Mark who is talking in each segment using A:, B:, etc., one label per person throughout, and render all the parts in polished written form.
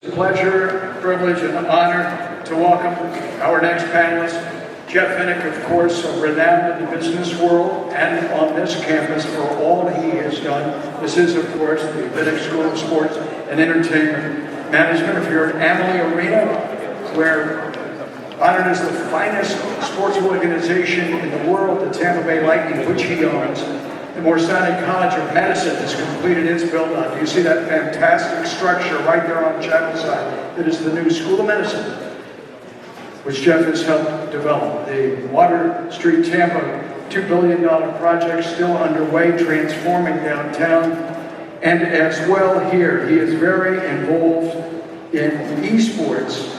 A: It's a pleasure, privilege, and honor to welcome our next panelist, Jeff Vinik, of course, renowned in the business world and on this campus for all he has done. This is, of course, the Vinik School of Sports and Entertainment Management. If you're at Amalie Arena, where honored as the finest sports organization in the world, the Tampa Bay Lightning, which he owns, the Morsani College of Medicine has completed its build-out. Do you see that fantastic structure right there on the chapel side? That is the new School of Medicine, which Jeff has helped develop. The Water Street Tampa $2 billion project still underway, transforming downtown. And as well here, he is very involved in eSports.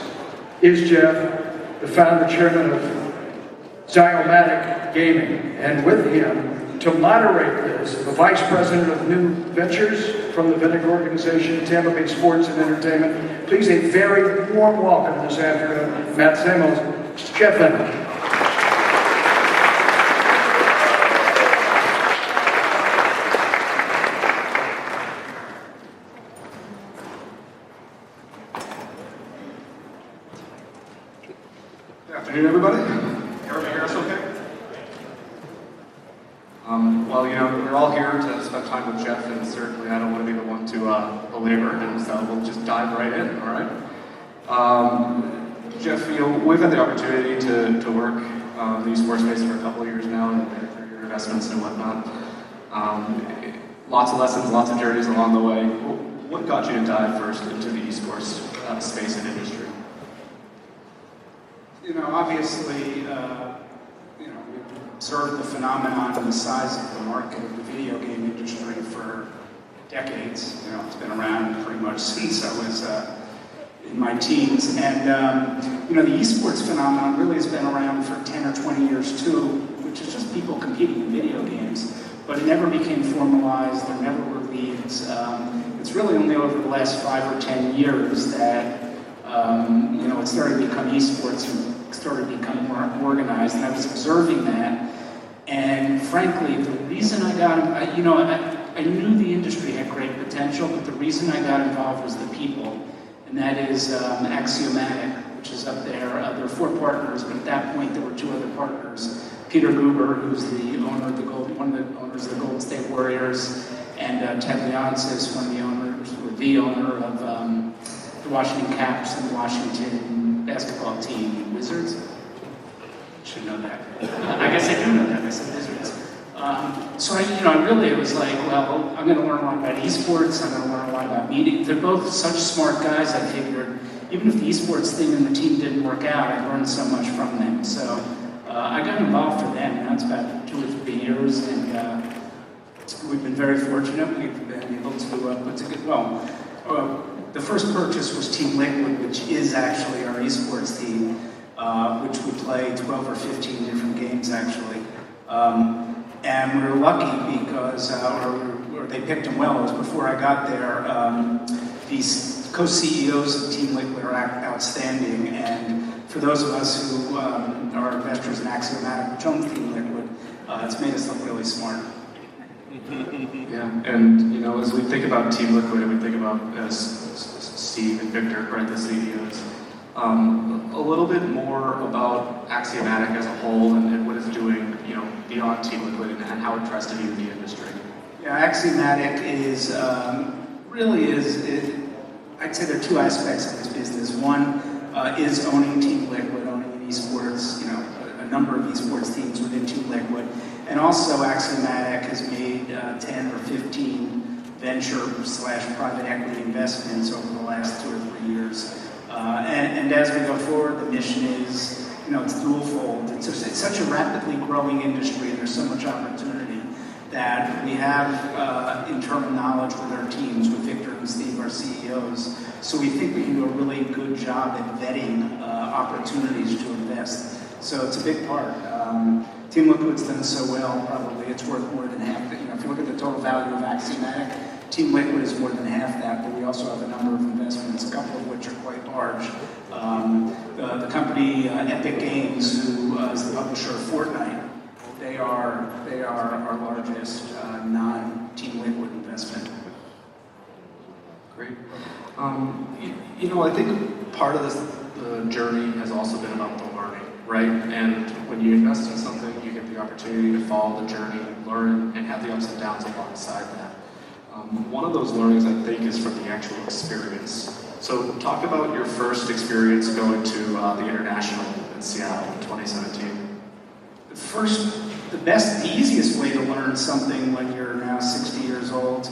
A: Is Jeff the founder chairman of aXiomatic Gaming? And with him, to moderate this, the Vice President of New Ventures from the Vinik organization, Tampa Bay Sports and Entertainment. Please a very warm welcome this afternoon, Matt Samost, Jeff Vinik.
B: Good afternoon, everybody. Everybody hear us okay? Well, you know, we're all here to spend time with Jeff, and certainly I don't want to be the one to belabor him, so we'll just dive right in, all right? Jeff, you know, we've had the opportunity to work in the eSports space for a couple of years now, and through your investments and whatnot. Lots of lessons, lots of journeys along the way. What got you to dive first into the eSports space and industry?
C: You know, obviously, we've observed the phenomenon and the size of the market of the video game industry for decades. You know, it's been around pretty much since I was in my teens. And, you know, the esports phenomenon really has been around for 10 or 20 years too, which is just people competing in video games. But it never became formalized, there never were leagues. It's really only over the last 5 or 10 years that you know, it started to become esports and started to become more organized, and I was observing that. And frankly, the reason I got, I knew the industry had great potential, but the reason I got involved was the people, and that is aXiomatic, which is up there. There are 4 partners, but at that point there were 2 other partners. Peter Guber, who's the owner of one of the owners of the Golden State Warriors, and Ted Leonsis, one of the owners, or the owner of the Washington Caps and the Washington basketball team, Wizards. Should know that. I guess I do know that. I said Wizards. So it was like, well, I'm going to learn a lot about esports. I'm going to learn a lot about media. They're both such smart guys. I figured even if the esports thing and the team didn't work out, I learned so much from them. So I got involved for them. Now it's about 2 or 3 years, and we've been very fortunate. We've been able to put together. The first purchase was Team Liquid, which is actually our esports team, which we play 12 or 15 different games actually. And we were lucky because, or they picked them well. It was before I got there. These co-CEOs of Team Liquid are outstanding, and for those of us who are investors in aXiomatic, which owns Team Liquid, it's made us look really smart.
B: Yeah, and you know, as we think about Team Liquid, and we think about Steve and Victor, right, the CEOs, a little bit more about aXiomatic as a whole and what it's doing, you know, beyond Team Liquid and how it tries to view the industry.
C: Yeah, aXiomatic is I'd say there are 2 aspects of this business. One is owning Team Liquid, owning an esports, you know, a number of esports teams within Team Liquid. And also, aXiomatic has made 10 or 15 venture/private equity investments over the last 2 or 3 years. And as we go forward, the mission is, you know, it's dual-fold. It's such a rapidly growing industry, and there's so much opportunity that we have internal knowledge with our teams, with Victor and Steve, our CEOs. So we think we can do a really good job at vetting opportunities to invest. So it's a big part. Team Liquid's done so well, probably it's worth more than half. You know, if you look at the total value of aXiomatic, Team Liquid is more than half that, but we also have a number of investments, a couple of which are quite large. The company Epic Games, who is the publisher of Fortnite, they are our largest non-Team Liquid investment.
B: Great. I think part of the journey has also been about the learning, right? And when you invest in something, you get the opportunity to follow the journey, learn, and have the ups and downs alongside that. One of those learnings, I think, is from the actual experience. So talk about your first experience going to the International in Seattle in 2017.
C: The easiest way to learn something when you're now 60 years old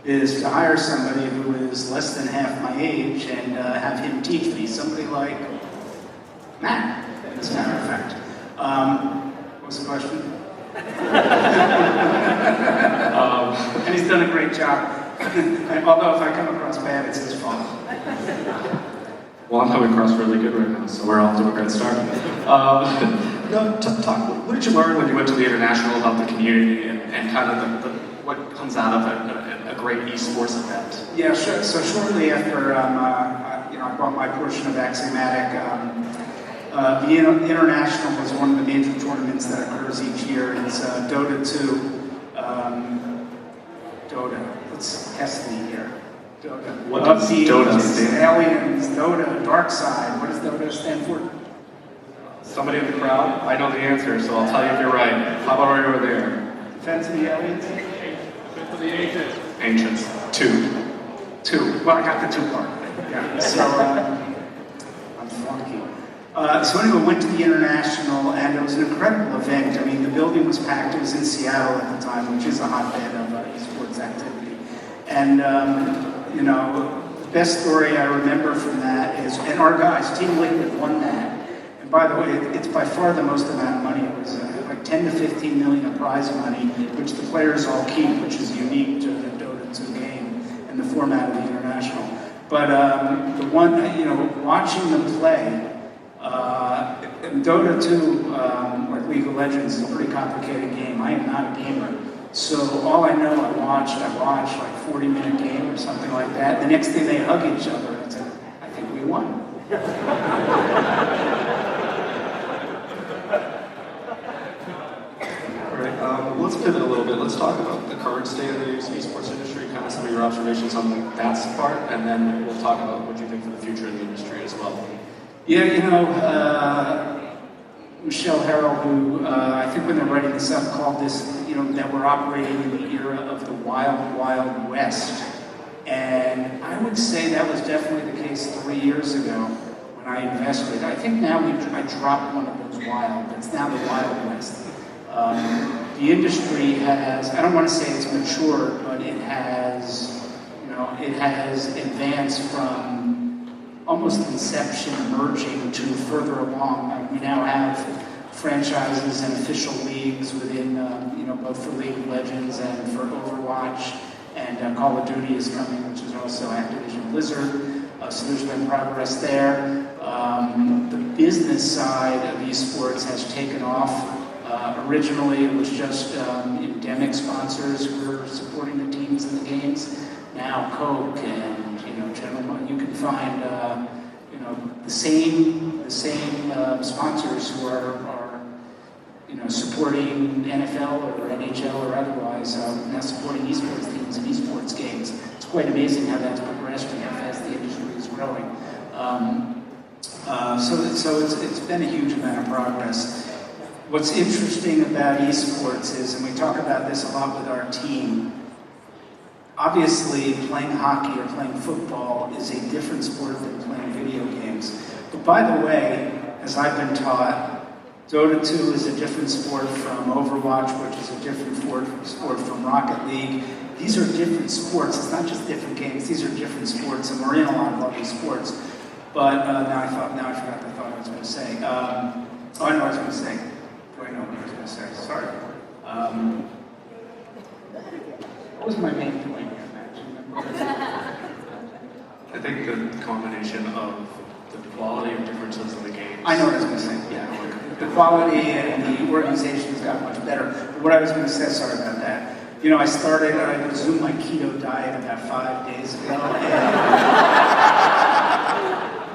C: is to hire somebody who is less than half my age and have him teach me. Somebody like Matt, as a matter of fact. What was the question? And he's done a great job. Although if I come across bad, it's his fault.
B: Well, I'm coming across really good right now, so we're off to a great start. What did you learn when you went to the International about the community and kind of what comes out of a great esports event?
C: Yeah, sure. So shortly after I bought my portion of aXiomatic, the International was one of the major tournaments that occurs each year. It's Dota 2. Dota. Let's Hestley here. Dota.
B: What does Dota stand for?
C: Aliens, Dota, Dark Side. What does Dota stand for?
B: Somebody in the crowd? I know the answer, so I'll tell you if you're right. How about right over there?
C: Defense of the Aliens?
D: Defense of the Ancients.
B: Ancients. Two.
C: Well, I got the two part. Yeah. So, I'm flunky. So anyway, went to the International, and it was an incredible event. I mean, the building was packed. It was in Seattle at the time, which is a hotbed of esports activity. And, the best story I remember from that is, and our guys, Team Liquid won that. And by the way, it's by far the most amount of money. It was like 10 to 15 million of prize money, which the players all keep, which is unique to the Dota 2 game and the format of the International. But the one, watching them play, Dota 2, or League of Legends, is a pretty complicated game. I am not a gamer. So all I know, I watched like 40-minute game or something like that. The next day they hug each other, and it's like, I think we won.
B: All right, let's pivot a little bit. Let's talk about the current state of the esports industry, kind of some of your observations on that part, and then we'll talk about what you think for the future of the industry as well.
C: Yeah, Michelle Harrell, who I think when they're writing this up, called this, that we're operating in the era of the wild, wild west. And I would say that was definitely the case 3 years ago when I invested. I think now I dropped one of those wild. It's now the wild west. The industry has, I don't want to say it's matured, but it has advanced from almost inception merging to further along. We now have franchises and official leagues within, both for League of Legends and for Overwatch, and Call of Duty is coming, which is also Activision Blizzard. So there's been progress there. The business side of esports has taken off. Originally, it was just endemic sponsors who were supporting the teams in the games. Now Coke and General, you can find the same sponsors who are supporting NFL or NHL or otherwise now supporting esports teams and esports games. It's quite amazing how that's progressed and how fast the industry is growing. So it's been a huge amount of progress. What's interesting about esports is, and we talk about this a lot with our team, obviously playing hockey or playing football is a different sport than playing video games. But by the way, as I've been taught, Dota 2 is a different sport from Overwatch, which is a different sport from Rocket League. These are different sports. It's not just different games. These are different sports, and we're in a lot of other sports. But now I forgot the thought I was going to say. I know what I was going to say. Do I know what I was going to say? Sorry. What was my main point here, Matt?
B: I think the combination of the quality of differences in the games.
C: I know what I was going to say, yeah. The quality and the organization's got much better. But what I was going to say, sorry about that. I resumed my keto diet about 5 days ago.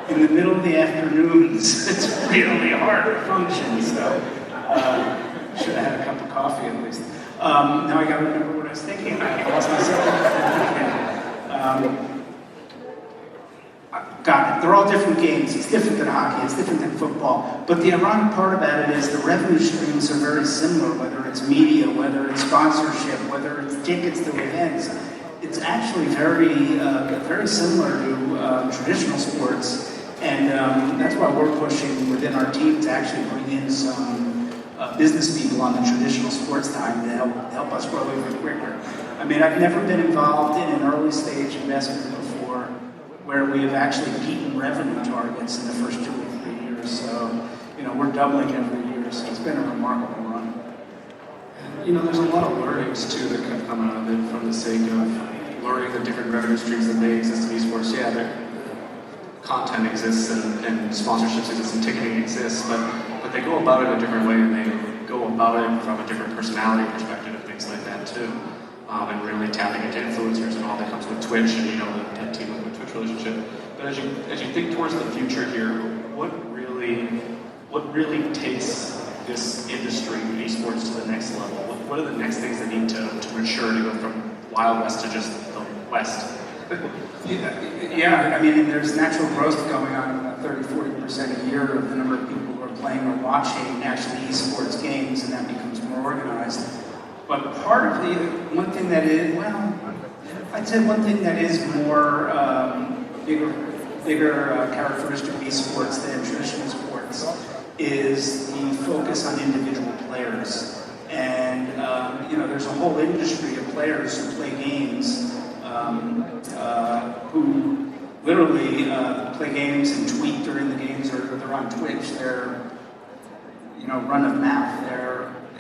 C: And in the middle of the afternoons, it's really hard to function. So, should have had a cup of coffee at least. Now I got to remember what I was thinking about. I lost myself. got it. They're all different games. It's different than hockey. It's different than football. But the ironic part about it is the revenue streams are very similar, whether it's media, whether it's sponsorship, whether it's tickets to events. It's actually very similar to traditional sports. And that's why we're pushing within our team to actually bring in some business people on the traditional sports time to help us grow even quicker. I mean, I've never been involved in an early stage investment before where we have actually beaten revenue targets in the first 2 or 3 years. So, we're doubling every year, so it's been a remarkable run.
B: There's a lot of learnings too that can come out of it from the sake of learning the different revenue streams that may exist in esports. Yeah, content exists and sponsorships exist and ticketing exists, but they go about it a different way, and they go about it from a different personality perspective and things like that too. And really tapping into influencers and all that comes with Twitch, and the team with Twitch relationship. But as you think towards the future here, what really takes this industry, esports, to the next level? What are the next things that need to mature to go from Wild West to just the West?
C: Yeah, I mean, there's natural growth going on about 30-40% a year of the number of people who are playing or watching actually esports games, and that becomes more organized. But part of one thing that is, I'd say one thing that is more bigger characteristic of esports than traditional sports is the focus on individual players. And, there's a whole industry of players who play games who literally play games and tweet during the games, or they're on Twitch. They're, run of mouth.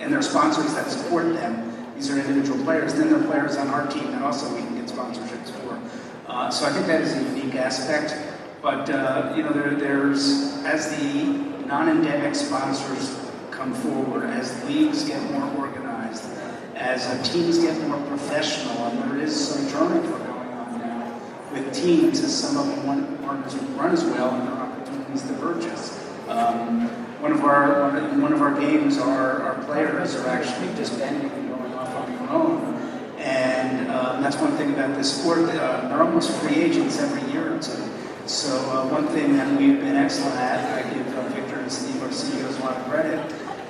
C: And there are sponsors that support them. These are individual players. Then there are players on our team that also we can get sponsorships for. So I think that is a unique aspect. But there's, as the non-endemic sponsors come forward, as leagues get more organized, as teams get more professional, and there is some turnover going on now with teams, as some of them aren't run as well, and there are opportunities to purchase. One of our games, our players are actually disbanding and going off on their own. And that's one thing about this sport. They're almost free agents every year or two. So one thing that we've been excellent at, I give Victor and Steve, our CEOs, a lot of credit,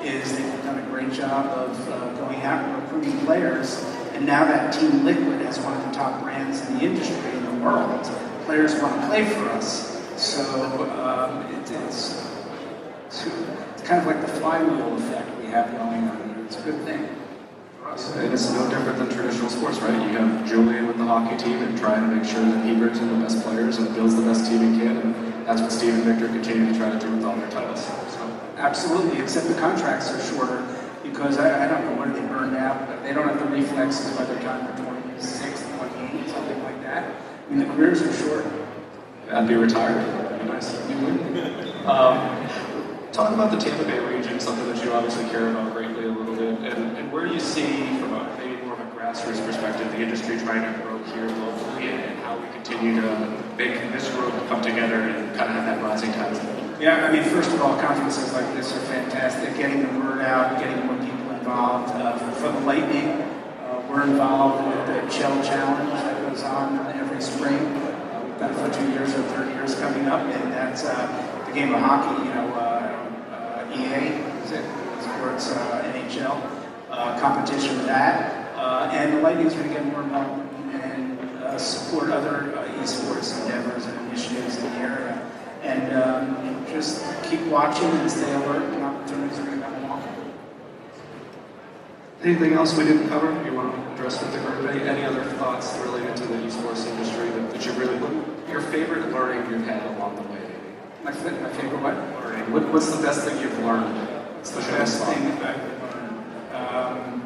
C: is they've done a great job of going out and recruiting players. And now that Team Liquid is one of the top brands in the industry in the world, players want to play for us. So it's kind of like the flywheel effect we have going on here. It's a good thing for us.
B: And it's no different than traditional sports, right? You have Julian with the hockey team and trying to make sure that he brings in the best players and builds the best team he can, and that's what Steve and Victor continue to try to do with all their titles. So.
C: Absolutely, except the contracts are shorter because I don't know what they burned out, but they don't have the reflexes by the time they're 26, 28, something like that. I mean, the careers are short.
B: I'd be retired. That'd be nice. Talk about the Tampa Bay region, something that you obviously care about greatly a little bit, and where do you see, from maybe more of a grassroots perspective, the industry trying to grow here locally, and how we continue to make this group come together and kind of have that rising tide?
C: Yeah, I mean, first of all, conferences like this are fantastic. Getting the word out, getting more people involved. For the Lightning, we're involved with the Shell Challenge that goes on every spring. We've done it for 2 years, our third year is coming up, and that's the game of hockey, EA, is it? Sports NHL competition with that. And the Lightning's going to get more involved and support other eSports endeavors and initiatives in the area. And just keep watching and stay alert, and opportunities are going to come along.
B: Anything else we didn't cover you want to address with the group? Any other thoughts related to the esports industry that you really, your favorite learning you've had along the way?
C: My favorite what?
B: Learning. What's the best thing you've learned?
C: What's the best thing I've learned?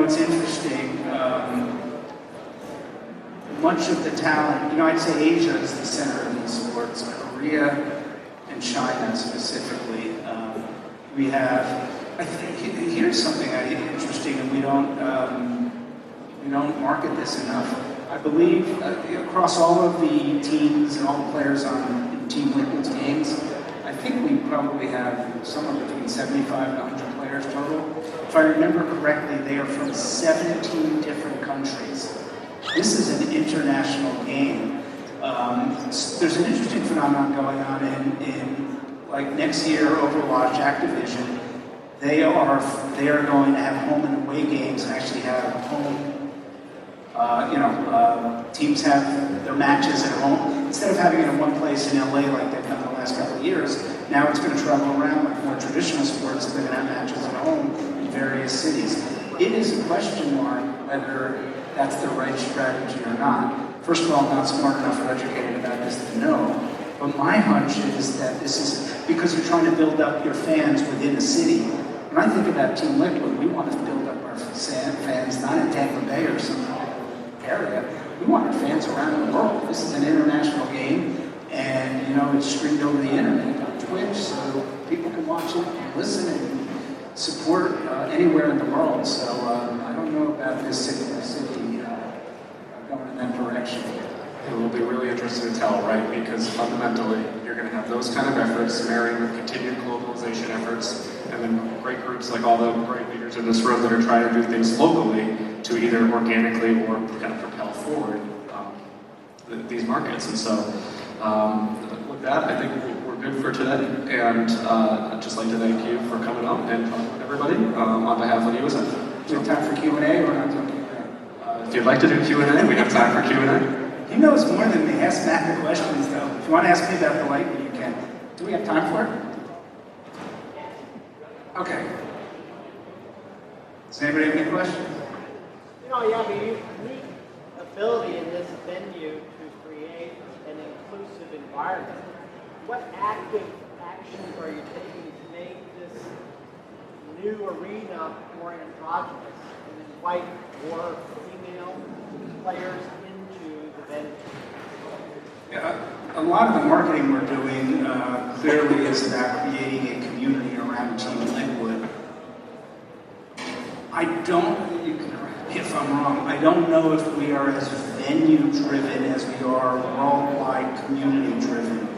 C: It's interesting. Much of the talent, I'd say Asia is the center of these sports. Korea and China specifically. We have, I think, here's something interesting, and we don't market this enough. I believe across all of the teams and all the players on Team Liquid's games, I think we probably have somewhere between 75 and 100 players total. If I remember correctly, they are from 17 different countries. This is an international game. There's an interesting phenomenon going on in like next year, Overwatch, Activision. They are going to have home and away games and actually have home. Teams have their matches at home. Instead of having it in one place in LA like they've done the last couple of years, now it's going to travel around like more traditional sports. They're going to have matches at home in various cities. It is a question mark whether that's the right strategy or not. First of all, I'm not smart enough or educated about this to know. But my hunch is that this is because you're trying to build up your fans within a city. When I think about Team Liquid, we want to build up our fans not in Tampa Bay or some area. We want our fans around the world. This is an international game, and it's streamed over the internet on Twitch, so people can watch it and listen and support anywhere in the world. So I don't know about this city going in that direction.
B: It will be really interesting to tell, right? Because fundamentally, you're going to have those kind of efforts married with continued globalization efforts, and then great groups like all the great leaders in this room that are trying to do things locally to either organically or kind of propel forward these markets. And so, with that, I think we're good for today. And I'd just like to thank you for coming up and talking with everybody on behalf of the USA.
C: Do we have time for Q&A or not doing Q&A?
B: If you'd like to do Q&A, we have time for Q&A.
C: He knows more than me. Ask Matt the questions, though. If you want to ask me about the Lightning, you can. Do we have time for it? Okay. Does anybody have any questions?
E: You have a unique ability in this venue to create an inclusive environment. What active actions are you taking to make this new arena more androgynous and invite more female players into the venue?
C: Yeah, a lot of the marketing we're doing clearly is about creating a community around Team Liquid. You can correct me if I'm wrong, I don't know if we are as venue-driven as we are worldwide community-driven.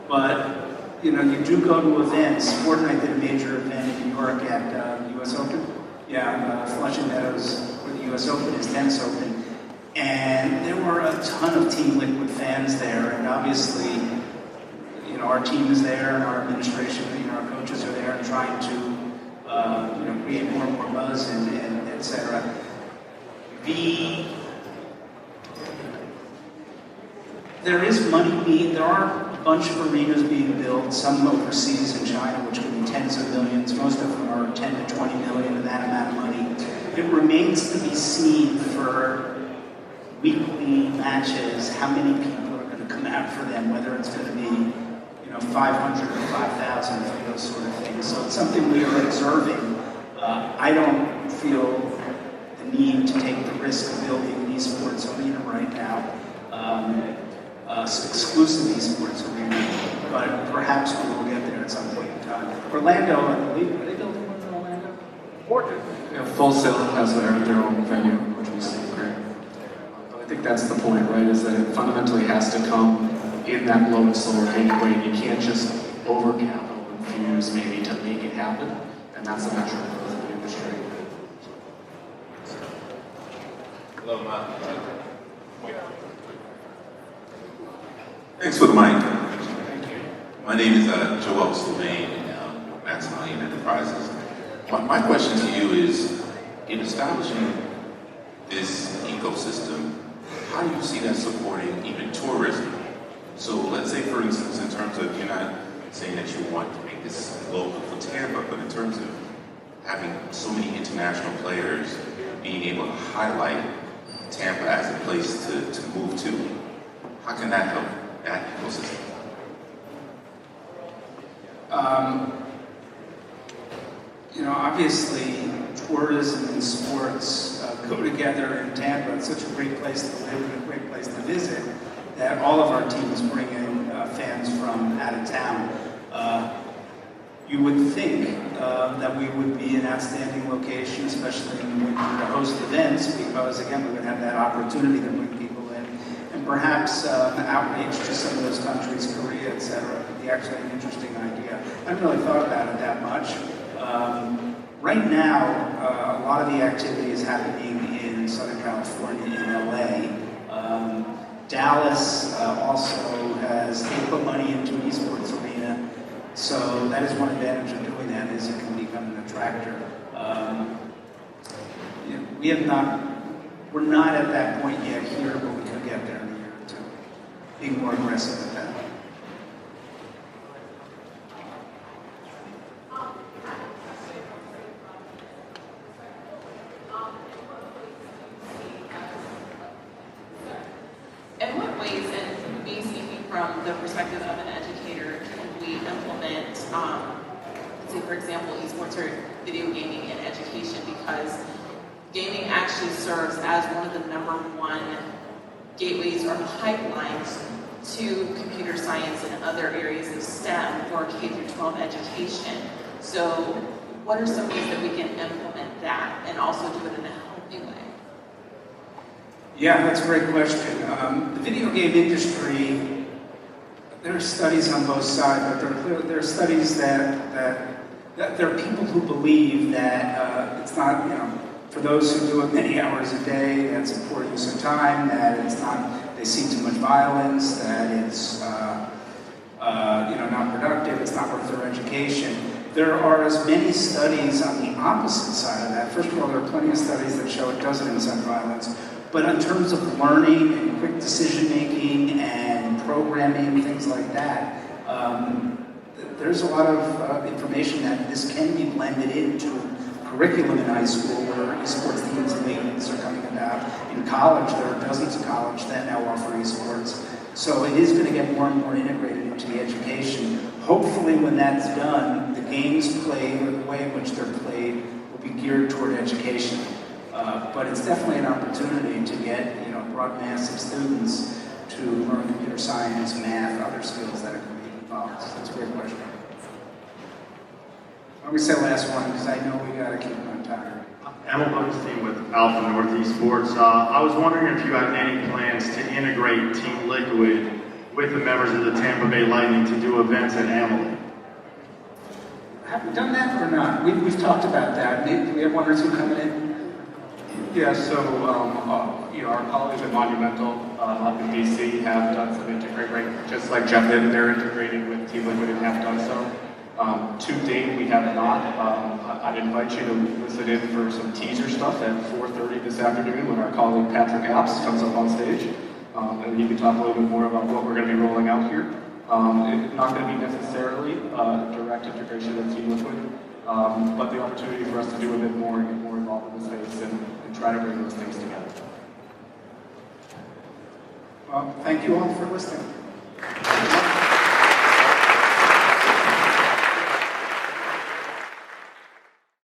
C: But, you do go to events. Fortnite did a major event in New York at US Open. Yeah, Flushing Meadows, where the US Open is tennis open. And there were a ton of Team Liquid fans there, and obviously, our team is there, and our administration, our coaches are there, and trying to, create more and more buzz and et cetera. There is money there are a bunch of arenas being built, some overseas in China, which could be tens of millions. Most of them are 10 to 20 million, and that amount of money. It remains to be seen for weekly matches, how many people are going to come out for them, whether it's going to be 500 or 5,000 for those sort of things. So it's something we are observing. I don't feel the need to take the risk of building an eSports arena right now, exclusive eSports arena, but perhaps we will get there at some point in time. Orlando, I believe, are they building one in Orlando?
E: Portland.
B: Yeah, Full Sail has their own venue, which is great. But I think that's the point, right? Is that it fundamentally has to come in that low and slow organic way. You can't just over capital infuse maybe to make it happen, and that's the measure of growth of the industry.
F: Hello, Matt. Thanks for the mic. My name is Joel Sylvain, Matt's Italian Enterprises. My question to you is, in establishing this ecosystem, how do you see that supporting even tourism? So let's say, for instance, in terms of, you're not saying that you want to make this global for Tampa, but in terms of having so many international players, being able to highlight Tampa as a place to move to, how can that help that ecosystem?
C: Obviously, tourism and sports go together in Tampa. It's such a great place to live and a great place to visit that all of our teams bring in fans from out of town. You would think that we would be an outstanding location, especially when we were to host events, because again, we would have that opportunity to bring people in, and perhaps outreach to some of those countries, Korea, etc. Would be actually an interesting idea. I haven't really thought about it that much. Right now, a lot of the activity is happening in Southern California, in LA. Dallas also has, they put money into an eSports arena, so that is one advantage of doing that, is it can become an attractor. We're not at that point yet here, but we could get there in a year or two. Being more aggressive at that.
G: In what ways, and me speaking from the perspective of an educator, can we implement, say for example, esports or video gaming in education, because gaming actually serves as one of the #1 gateways or pipelines to computer science and other areas of STEM for K-12 education. So what are some ways that we can implement that and also do it in a healthy way?
C: Yeah, that's a great question. The video game industry, there are studies on both sides, but there are studies that there are people who believe that it's not, for those who do it many hours a day, that's a poor use of time, that it's not, they see too much violence, that it's not productive, it's not worth their education. There are as many studies on the opposite side of that. First of all, there are plenty of studies that show it doesn't incite violence. But in terms of learning and quick decision-making and programming, things like that, there's a lot of information that this can be blended into curriculum in high school, where esports teams and leagues are coming about. In college, there are dozens of colleges that now offer esports. So it is going to get more and more integrated into the education. Hopefully, when that's done, the games played, or the way in which they're played, will be geared toward education. But it's definitely an opportunity to get a broad mass of students to learn computer science, math, other skills that are going to be involved. So that's a great question. Why don't we say last one, because I know we got to keep on time.
H: Emil Bernstein with Alpha North eSports. I was wondering if you had any plans to integrate Team Liquid with the members of the Tampa Bay Lightning to do events at Amelie.
C: Have we done that or not? We've talked about that. Do we have one or two coming in?
B: Yeah, so our colleagues at Monumental up in DC have done some integrating, just like Jeff did, they're integrating with Team Liquid and have done so. To date, we have not. I'd invite you to listen in for some teaser stuff at 4:30 this afternoon when our colleague Patrick Apps comes up on stage. And he can talk a little bit more about what we're going to be rolling out here. It's not going to be necessarily direct integration with Team Liquid, but the opportunity for us to do a bit more and get more involved in the space and try to bring those things together.
C: Well, thank you all for listening.